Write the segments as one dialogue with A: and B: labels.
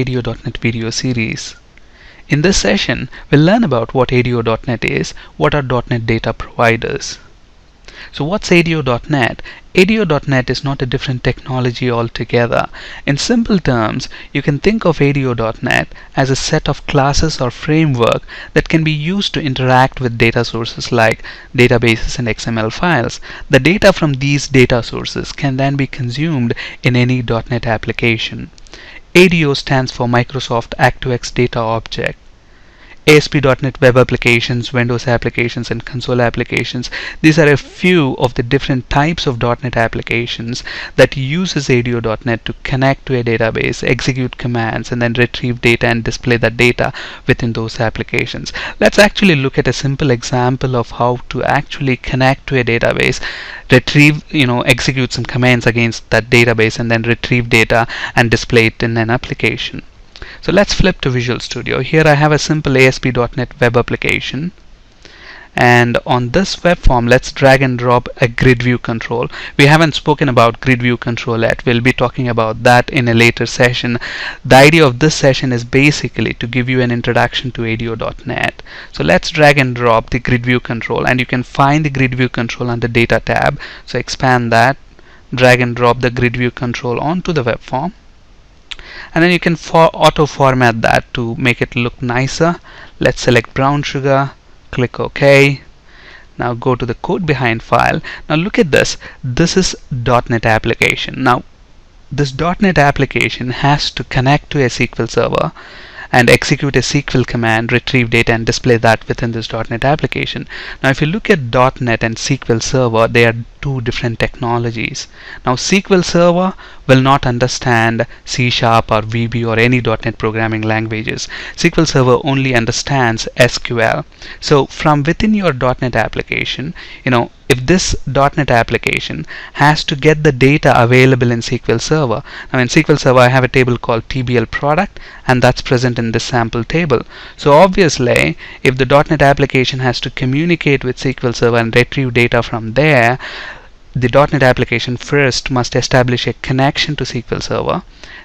A: ADO.NET video series. In this session, we'll learn about what ADO.NET is, what are .NET data providers. So what's ADO.NET? ADO.NET is not a different technology altogether. In simple terms, you can think of ADO.NET as a set of classes or framework that can be used to interact with data sources like databases and XML files. The data from these data sources can then be consumed in any .NET application. ADO stands for Microsoft ActiveX Data Object. ASP.NET Web Applications, Windows applications, and console applications. These are a few of the different types of .NET applications that uses ADO.NET to connect to a database, execute commands, and then retrieve data and display that data within those applications. Let's actually look at a simple example of how to actually connect to a database, execute some commands against that database, and then retrieve data and display it in an application. So let's flip to Visual Studio. Here I have a simple ASP.NET web application, and on this web form let's drag and drop a grid view control. We haven't spoken about grid view control yet. We'll be talking about that in a later session. The idea of this session is basically to give you an introduction to ADO.NET. So let's drag and drop the grid view control, and you can find the grid view control under Data tab. So expand that, drag and drop the grid view control onto the web form, and then you can auto format that to make it look nicer. Let's select brown sugar, click OK. Now go to the code behind file. Now look at this. This is .NET application. Now this .NET application has to connect to a SQL server and execute a SQL command, retrieve data, and display that within this .NET application. Now if you look at .NET and SQL Server, they are two different technologies. Now SQL Server will not understand C# or VB or any .NET programming languages. SQL Server only understands SQL. So from within your .NET application, if this .NET application has to get the data available in SQL Server. Now in SQL Server I have a table called TBL product, and that's present in this sample table. So obviously if the .NET application has to communicate with SQL Server and retrieve data from there, the .NET application first must establish a connection to SQL Server.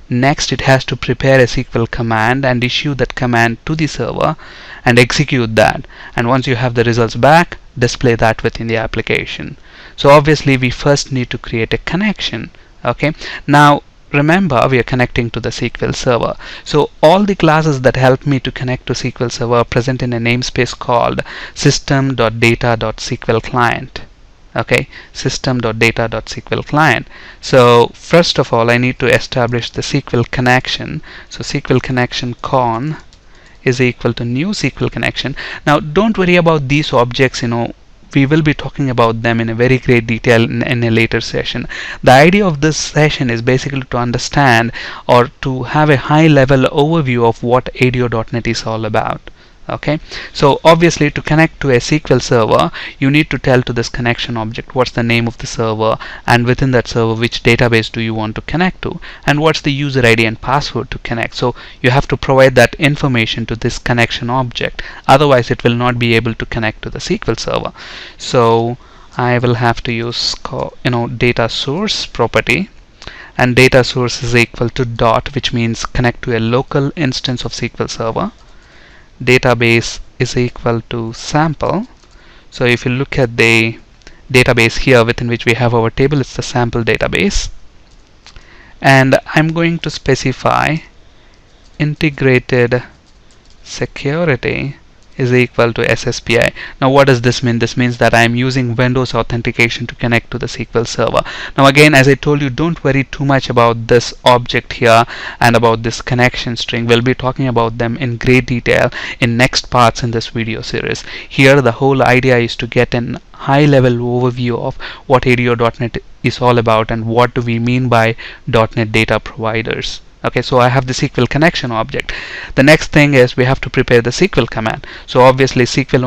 A: Next it has to prepare a SQL command and issue that command to the server and execute that. And once you have the results back, display that within the application. So obviously we first need to create a connection. Okay. Now remember, we are connecting to the SQL Server. So all the classes that help me to connect to SQL Server are present in a namespace called system.data.sql client. Okay, system.data.sql client. So first of all I need to establish the SQL connection. So SQL connection con is equal to new SQL connection. Now don't worry about these objects, we will be talking about them in a very great detail in a later session. The idea of this session is basically to understand or to have a high level overview of what ADO.NET is all about. Okay, so obviously to connect to a SQL server you need to tell to this connection object what's the name of the server, and within that server which database do you want to connect to, and what's the user ID and password to connect. So you have to provide that information to this connection object, otherwise it will not be able to connect to the SQL server. So I will have to use data source property, and data source is equal to dot, which means connect to a local instance of SQL server. Database is equal to sample. So if you look at the database here within which we have our table, it's the sample database, and I'm going to specify integrated security is equal to SSPI. Now what does this mean? This means that I am using Windows authentication to connect to the SQL server. Now again, as I told you, don't worry too much about this object here and about this connection string. We'll be talking about them in great detail in next parts in this video series. Here the whole idea is to get an high level overview of what ADO.NET is all about and what do we mean by .NET data providers. Okay, so I have the SQL connection object. The next thing is we have to prepare the SQL command. So obviously SQL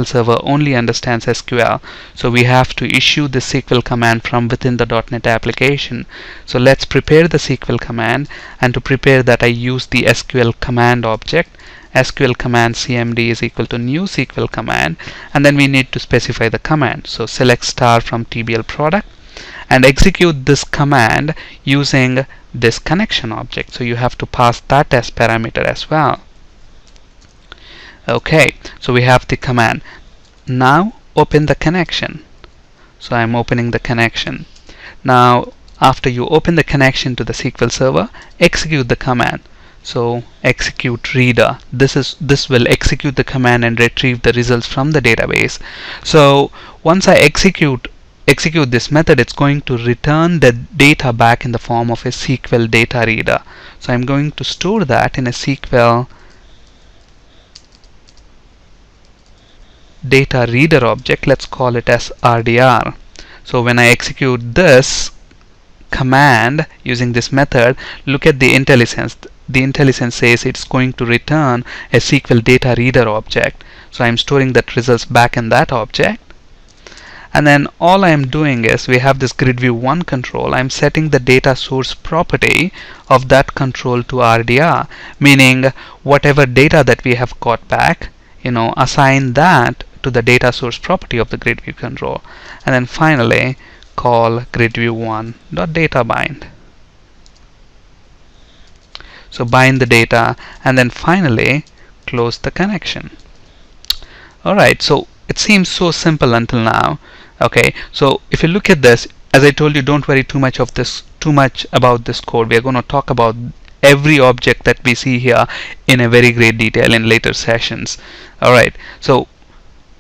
A: Server only understands SQL. So we have to issue the SQL command from within the .NET application. So let's prepare the SQL command, and to prepare that I use the SQL command object. SQL command cmd is equal to new SQL command, and then we need to specify the command. So select star from TBL product, and execute this command using this connection object. So you have to pass that as parameter as well. Okay, so we have the command. Now open the connection. So I'm opening the connection. Now after you open the connection to the SQL Server, execute the command. So execute reader. This will execute the command and retrieve the results from the database. So once I execute this method, it's going to return the data back in the form of a SQL data reader. So I'm going to store that in a SQL data reader object. Let's call it as RDR. So when I execute this command using this method, look at the IntelliSense. The IntelliSense says it's going to return a SQL data reader object. So I'm storing that results back in that object. And then all I'm doing is, we have this GridView1 control. I'm setting the data source property of that control to RDR, meaning whatever data that we have got back, assign that to the data source property of the GridView control. And then finally call GridView1.dataBind. So bind the data, and then finally close the connection. Alright, so it seems so simple until now. Okay, so if you look at this, as I told you, don't worry too much about this code. We are going to talk about every object that we see here in a very great detail in later sessions. Alright, so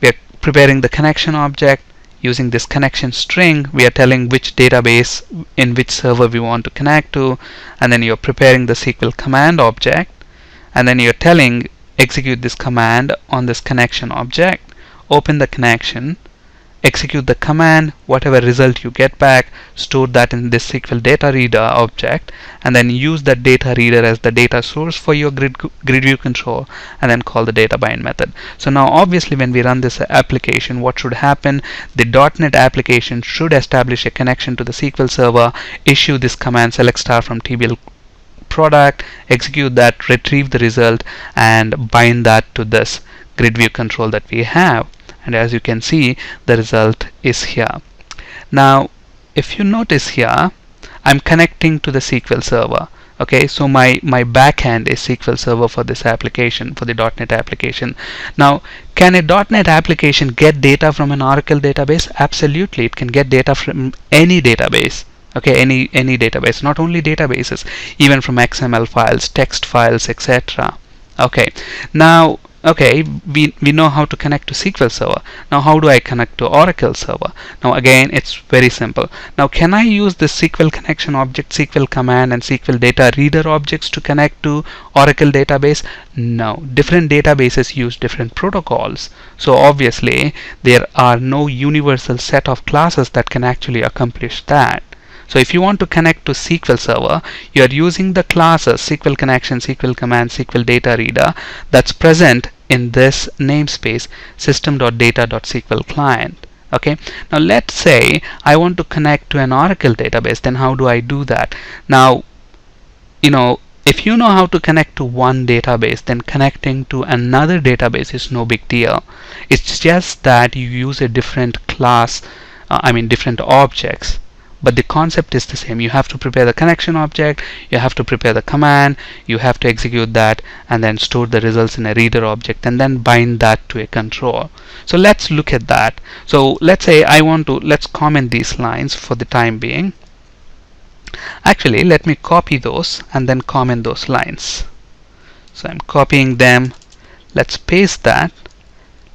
A: we are preparing the connection object. Using this connection string, we are telling which database in which server we want to connect to, and then you're preparing the SQL command object, and then you're telling execute this command on this connection object, open the connection, execute the command, whatever result you get back, store that in this SQL data reader object, and then use that data reader as the data source for your GridView control, and then call the dataBind method. So now obviously when we run this application, what should happen? The .NET application should establish a connection to the SQL Server, issue this command select star from TBL product, execute that, retrieve the result, and bind that to this GridView control that we have. And as you can see, the result is here. Now if you notice here, I'm connecting to the SQL Server. Okay, so my backend is SQL Server for this application, for the .NET application. Now can a .NET application get data from an Oracle database? Absolutely, it can get data from any database. Okay, any database, not only databases, even from XML files, text files, etc. Okay, now we know how to connect to SQL Server. Now how do I connect to Oracle Server? Now again, it's very simple. Now can I use the SQL connection object, SQL command, and SQL data reader objects to connect to Oracle database? No, different databases use different protocols. So obviously there are no universal set of classes that can actually accomplish that. So if you want to connect to SQL Server, you are using the classes SQL connection, SQL command, SQL data reader that's present in this namespace system.data.sql client. Okay, now let's say I want to connect to an Oracle database. Then how do I do that? Now, if you know how to connect to one database, then connecting to another database is no big deal. It's just that you use a different class, different objects. But the concept is the same. You have to prepare the connection object, you have to prepare the command, you have to execute that, and then store the results in a reader object, and then bind that to a control. So let's look at that. So let's say let's comment these lines for the time being. Actually, let me copy those and then comment those lines. So I'm copying them. Let's paste that.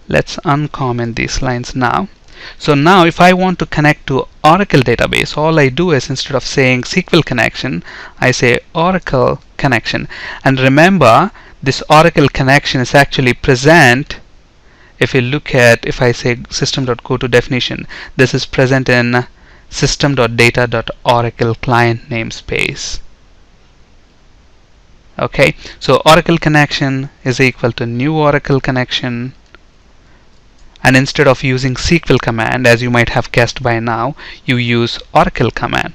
A: Let's uncomment these lines now. So now if I want to connect to Oracle database, all I do is, instead of saying SQL connection, I say Oracle connection. And remember, this Oracle connection is actually present. If I say system.go-to-definition, this is present in system.data.oracle client namespace. Okay, so Oracle connection is equal to new Oracle connection. And instead of using SQL command, as you might have guessed by now, you use Oracle command.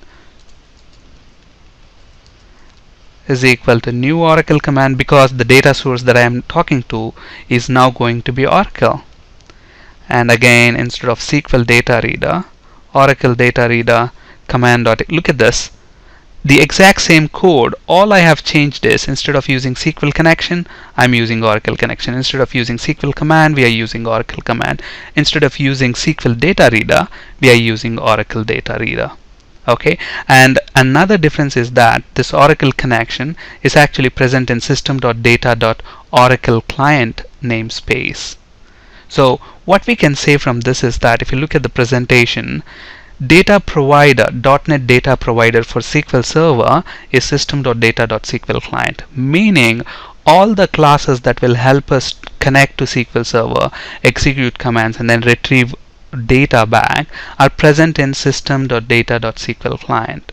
A: Is equal to new Oracle command, because the data source that I am talking to is now going to be Oracle. And again, instead of SQL data reader, Oracle data reader command dot. Look at this. The exact same code. All I have changed is instead of using SQL connection, I'm using Oracle connection. Instead of using SQL command, we are using Oracle command. Instead of using SQL data reader, we are using Oracle data reader. Okay, and another difference is that this Oracle connection is actually present in system.data.oracle client namespace. So what we can say from this is that if you look at the presentation, data provider, .NET data provider for SQL Server is system.data.SQL client, meaning all the classes that will help us connect to SQL Server, execute commands, and then retrieve data back are present in system.data.SQL client.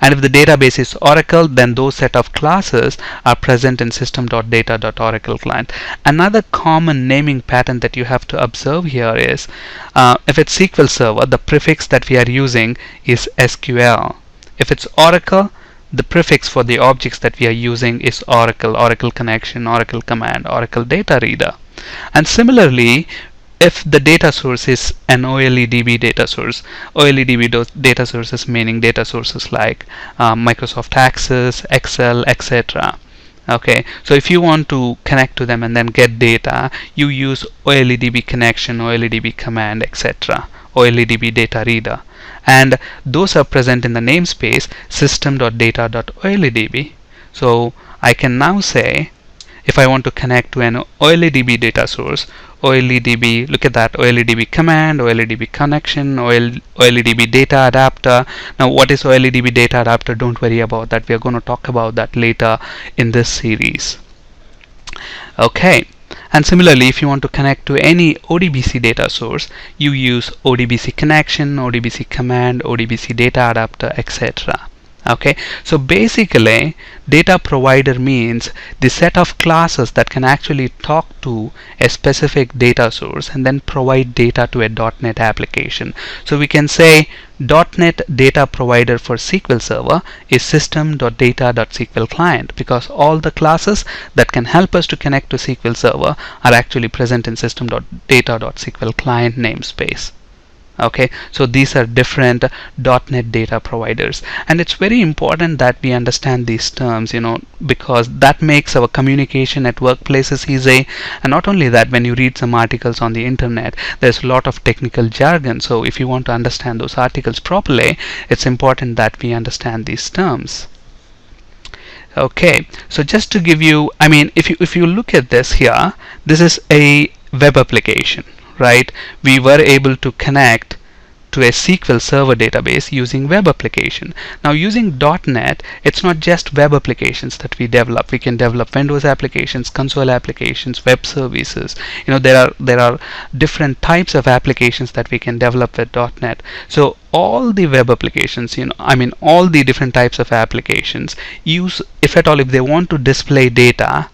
A: And if the database is Oracle, then those set of classes are present in system.data.oracle client. Another common naming pattern that you have to observe here is if it's SQL Server, the prefix that we are using is SQL. If it's Oracle, the prefix for the objects that we are using is Oracle, Oracle connection, Oracle command, Oracle data reader. And similarly, if the data source is an OLEDB data source, OLEDB data sources meaning data sources like Microsoft Access, Excel, etc. Okay, so if you want to connect to them and then get data, you use OLEDB connection, OLEDB command, etc. OLEDB data reader, and those are present in the namespace system.data.oledb. So I can now say, if I want to connect to an OLEDB data source, OLEDB, look at that, OLEDB command, OLEDB connection, OLEDB data adapter. Now what is OLEDB data adapter? Don't worry about that. We are going to talk about that later in this series. Okay. And similarly, if you want to connect to any ODBC data source, you use ODBC connection, ODBC command, ODBC data adapter, etc. Okay, so basically data provider means the set of classes that can actually talk to a specific data source and then provide data to a .NET application. So we can say .NET data provider for SQL Server is system.data.SQL client, because all the classes that can help us to connect to SQL Server are actually present in system.data.SQL client namespace. Okay, so these are different .NET data providers, and it's very important that we understand these terms, because that makes our communication at workplaces easy. And not only that, when you read some articles on the internet, there's a lot of technical jargon. So if you want to understand those articles properly, it's important that we understand these terms. Okay, so just to give you, if you look at this here, this is a web application, right? We were able to connect to a SQL Server database using web application. Now using .NET, it's not just web applications that we develop. We can develop Windows applications, console applications, web services. There are different types of applications that we can develop with .NET. So all the web applications, all the different types of applications use, if at all, if they want to display data,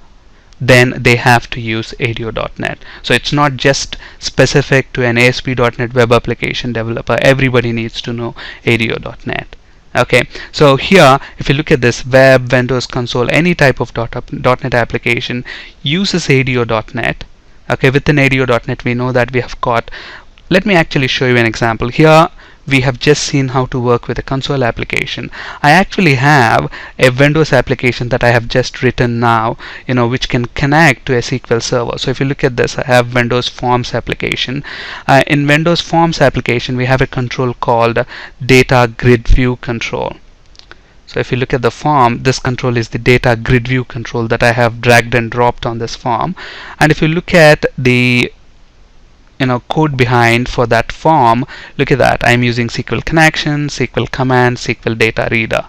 A: then they have to use ADO.NET. So it's not just specific to an ASP.NET web application developer. Everybody needs to know ADO.NET. Okay, so here if you look at this, web, Windows console, any type of .NET application uses ADO.NET. Okay, within ADO.NET we know that we have got, let me actually show you an example. Here we have just seen how to work with a console application. I actually have a Windows application that I have just written now, which can connect to a SQL Server. So if you look at this, I have Windows Forms application. In Windows Forms application, we have a control called Data Grid View control. So if you look at the form, this control is the Data Grid View control that I have dragged and dropped on this form. And if you look at the code behind for that form, look at that. I'm using SQL connection, SQL command, SQL data reader,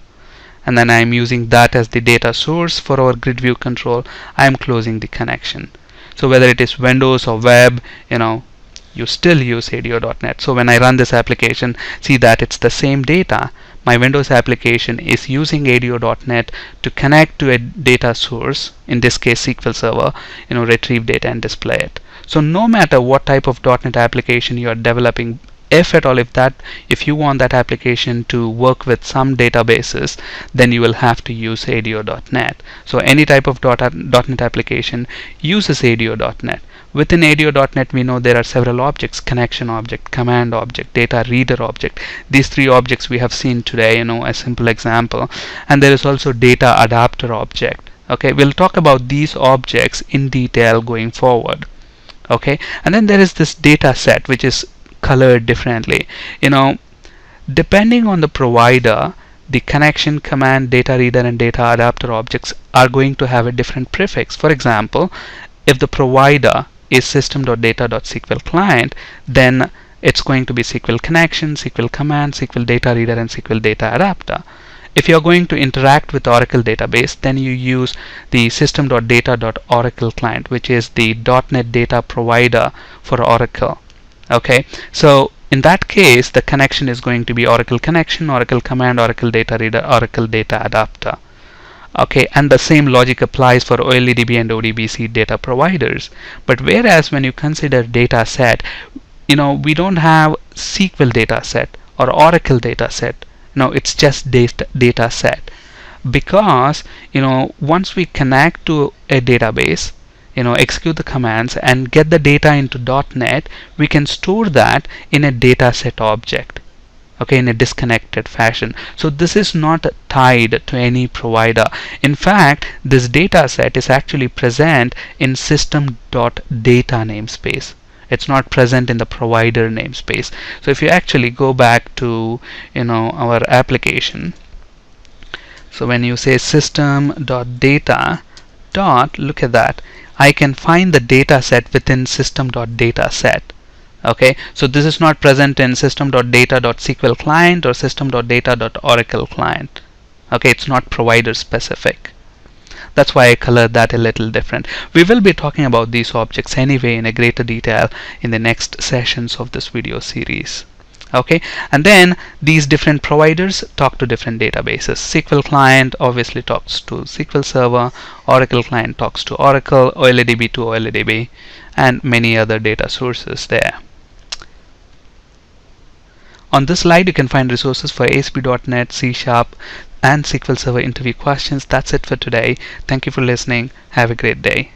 A: and then I'm using that as the data source for our grid view control. I'm closing the connection. So whether it is Windows or web, you still use ADO.NET. So when I run this application, see that it's the same data. My Windows application is using ADO.NET to connect to a data source, in this case SQL Server, retrieve data and display it. So no matter what type of .NET application you are developing, if at all, if you want that application to work with some databases, then you will have to use ADO.NET. So any type of .NET application uses ADO.NET. Within ADO.NET, we know there are several objects: connection object, command object, data reader object. These three objects we have seen today, a simple example. And there is also data adapter object. Okay, we'll talk about these objects in detail going forward. Okay, and then there is this data set which is colored differently. Depending on the provider, the connection, command, data reader and data adapter objects are going to have a different prefix. For example, if the provider is system.data.sql client, then it's going to be SQL connection, SQL command, SQL data reader and SQL data adapter. If you're going to interact with Oracle database, then you use the system.data.oracle client, which is the .NET data provider for Oracle. Okay, so in that case, the connection is going to be Oracle connection, Oracle command, Oracle data reader, Oracle data adapter. Okay, and the same logic applies for OLEDB and ODBC data providers. But whereas when you consider data set, we don't have SQL data set or Oracle data set. No, it's just data set, because once we connect to a database, execute the commands and get the data into .NET, we can store that in a data set object. Okay, in a disconnected fashion. So this is not tied to any provider. In fact, this data set is actually present in system.data namespace. It's not present in the provider namespace. So if you actually go back to our application, so when you say system.data look at that, I can find the data set within system.data set. Okay, so this is not present in system.data.sql client or system.data.oracle client. Okay, it's not provider specific. That's why I colored that a little different. We will be talking about these objects anyway in a greater detail in the next sessions of this video series. Okay, and then these different providers talk to different databases. SQL client obviously talks to SQL Server, Oracle client talks to Oracle, OLEDB to OLEDB, and many other data sources there. On this slide, you can find resources for ASP.NET, C#, and SQL Server interview questions. That's it for today. Thank you for listening. Have a great day.